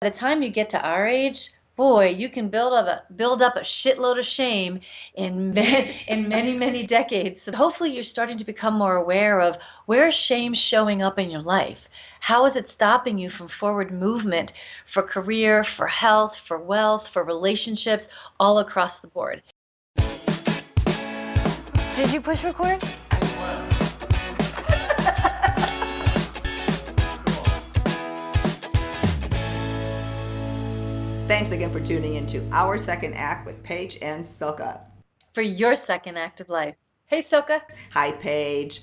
By the time you get to our age, boy, you can build up a shitload of shame in many decades. So hopefully you're starting to become more aware of where is shame showing up in your life. How is it stopping you from forward movement for career, for health, for wealth, for relationships, all across the board? Did you push record? Thanks again for tuning into Our Second Act with Paige and Silka. For your second act of life. Hey, Silka. Hi, Paige.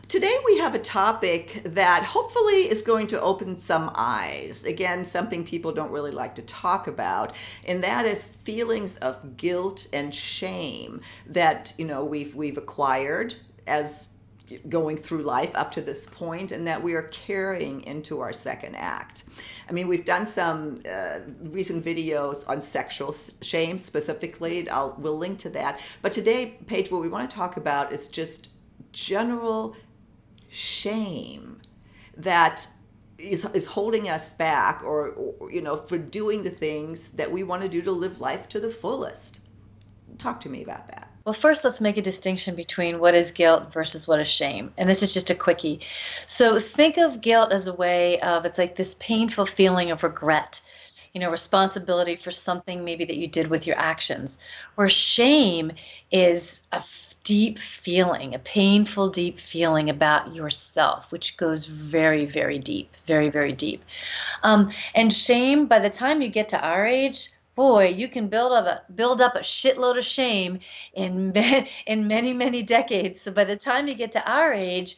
Today we have a topic that hopefully is going to open some eyes. Again, something people don't really like to talk about, and that is feelings of guilt and shame that, we've acquired as going through life up to this point, and that we are carrying into our second act. I mean, we've done some recent videos on sexual shame specifically. We'll link to that. But today, Paige, what we want to talk about is just general shame that is holding us back or for doing the things that we want to do to live life to the fullest. Talk to me about that. Well, first, let's make a distinction between what is guilt versus what is shame. And this is just a quickie. So think of guilt as a way of, it's like this painful feeling of regret, responsibility for something maybe that you did with your actions. Where shame is a deep feeling, a painful, deep feeling about yourself, which goes very, very deep, very, very deep. And shame, by the time you get to our age, boy, you can build up a shitload of shame in many decades. So by the time you get to our age,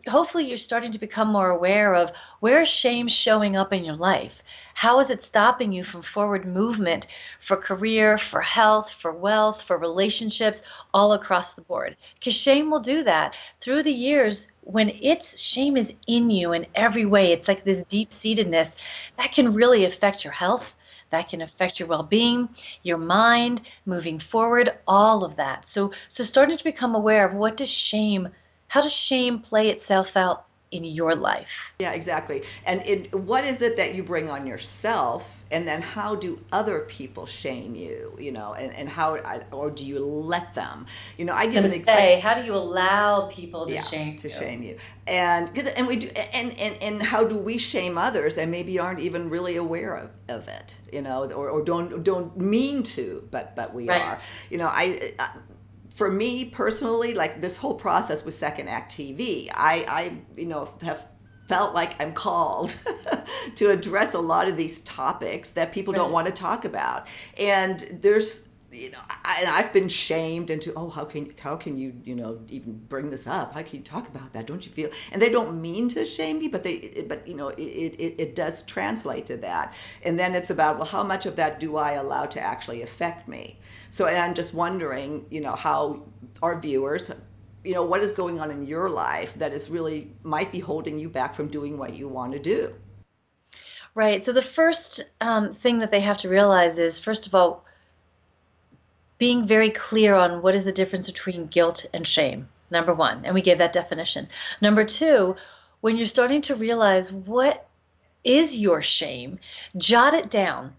hopefully you're starting to become more aware of where is shame showing up in your life. How is it stopping you from forward movement for career, for health, for wealth, for relationships, all across the board? Because shame will do that. Through the years, when shame is in you in every way, it's like this deep-seatedness that can really affect your health. That can affect your well-being, your mind, moving forward, all of that. So starting to become aware of how does shame play itself out in your life? Yeah, exactly. And what is it that you bring on yourself, and then how do other people shame you, and how, or do you let them? I give an example. How do you allow people to shame you? And we do, and how do we shame others and maybe aren't even really aware of it, or don't mean to, but we Right. are. For me personally, like this whole process with Second Act TV, I have felt like I'm called to address a lot of these topics that people don't want to talk about. And there's, I've been shamed into, how can you, even bring this up? How can you talk about that? Don't you feel? And they don't mean to shame me, but it does translate to that. And then it's about, well, how much of that do I allow to actually affect me? So, and I'm just wondering, how our viewers, what is going on in your life that is really might be holding you back from doing what you want to do? Right. So the first thing that they have to realize is, first of all, being very clear on what is the difference between guilt and shame, number one. And we gave that definition. Number two, when you're starting to realize what is your shame, jot it down.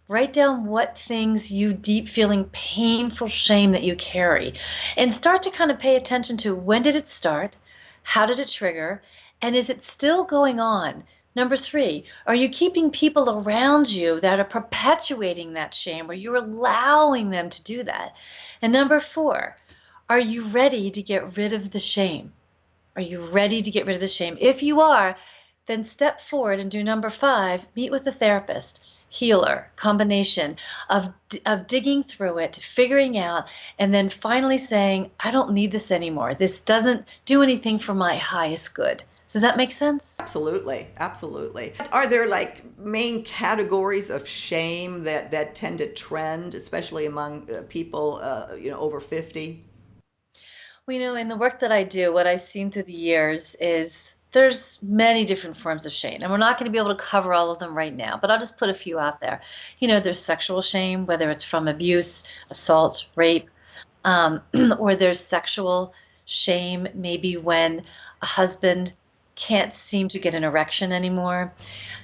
Write down what things you deep feeling painful shame that you carry, and start to kind of pay attention to when did it start, how did it trigger, and is it still going on? Number three, are you keeping people around you that are perpetuating that shame, or you're allowing them to do that? And number four, are you ready to get rid of the shame? Are you ready to get rid of the shame? If you are, then step forward and do number five, meet with a therapist. Healer, combination of digging through it, figuring out, and then finally saying, I don't need this anymore. This doesn't do anything for my highest good. Does that make sense? Absolutely. Are there like main categories of shame that tend to trend, especially among people, over 50? Well, in the work that I do, what I've seen through the years is there's many different forms of shame, and we're not going to be able to cover all of them right now, but I'll just put a few out there. There's sexual shame, whether it's from abuse, assault, rape, or there's sexual shame, maybe when a husband can't seem to get an erection anymore.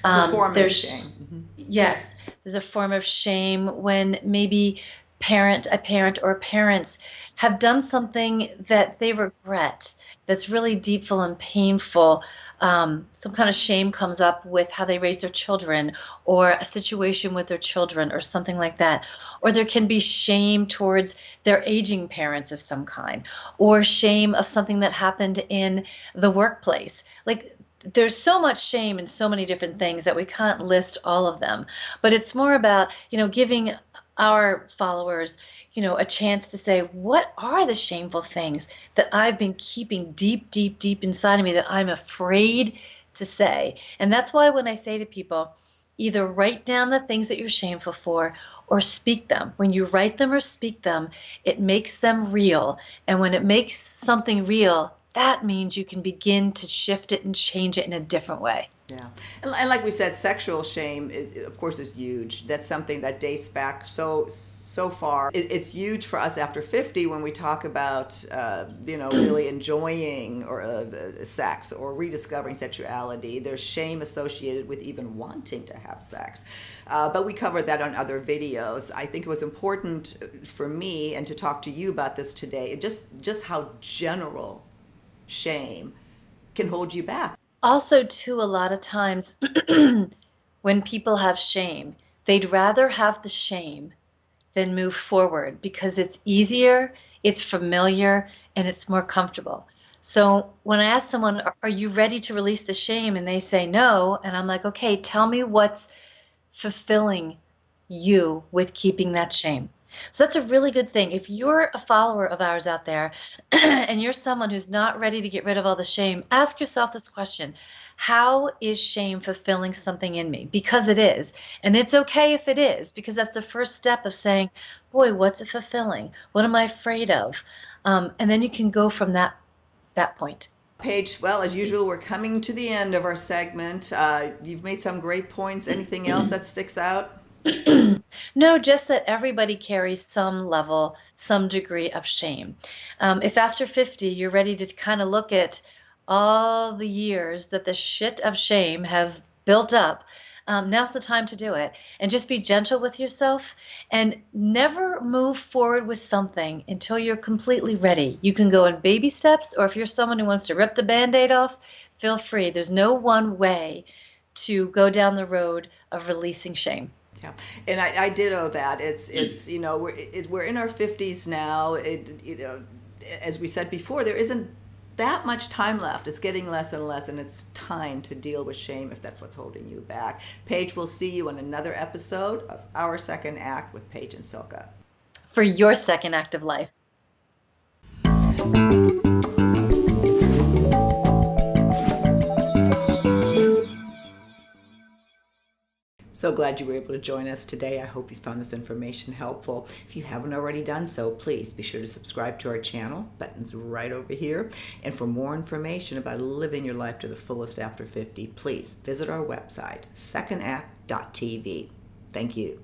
Performance shame. Mm-hmm. Yes, there's a form of shame when maybe a parent or parents have done something that they regret, that's really deepful and painful. Some kind of shame comes up with how they raise their children, or a situation with their children, or something like that. Or there can be shame towards their aging parents of some kind, or shame of something that happened in the workplace. Like, there's so much shame in so many different things that we can't list all of them. But it's more about, giving our followers, a chance to say, what are the shameful things that I've been keeping deep, deep, deep inside of me that I'm afraid to say? And that's why when I say to people, either write down the things that you're shameful for or speak them. When you write them or speak them, it makes them real. And when it makes something real, that means you can begin to shift it and change it in a different way. Yeah. And like we said, sexual shame, of course, is huge. That's something that dates back so far. It's huge for us after 50 when we talk about, really enjoying or sex or rediscovering sexuality. There's shame associated with even wanting to have sex. But we covered that on other videos. I think it was important for me and to talk to you about this today, just how general shame can hold you back. Also, too, a lot of times when people have shame, they'd rather have the shame than move forward because it's easier, it's familiar, and it's more comfortable. So when I ask someone, are you ready to release the shame? And they say no. And I'm like, okay, tell me what's fulfilling you with keeping that shame. So that's a really good thing. If you're a follower of ours out there and you're someone who's not ready to get rid of all the shame, ask yourself this question. How is shame fulfilling something in me? Because it is. And it's okay if it is, because that's the first step of saying, boy, what's it fulfilling? What am I afraid of? And then you can go from that point. Paige, well, as usual, we're coming to the end of our segment. You've made some great points. Anything else that sticks out? No, just that everybody carries some level, some degree of shame. If after 50 you're ready to kind of look at all the years that the shit of shame have built up, now's the time to do it. And just be gentle with yourself and never move forward with something until you're completely ready. You can go in baby steps, or if you're someone who wants to rip the Band-Aid off, feel free. There's no one way to go down the road of releasing shame. Yeah, and I ditto that. It's we're in our 50s now. As we said before, there isn't that much time left. It's getting less and less, and it's time to deal with shame if that's what's holding you back. Paige, we'll see you on another episode of Our Second Act with Paige and Silka. For your second act of life. So glad you were able to join us today. I hope you found this information helpful. If you haven't already done so, please be sure to subscribe to our channel. Button's right over here. And for more information about living your life to the fullest after 50, please visit our website, secondact.tv. Thank you.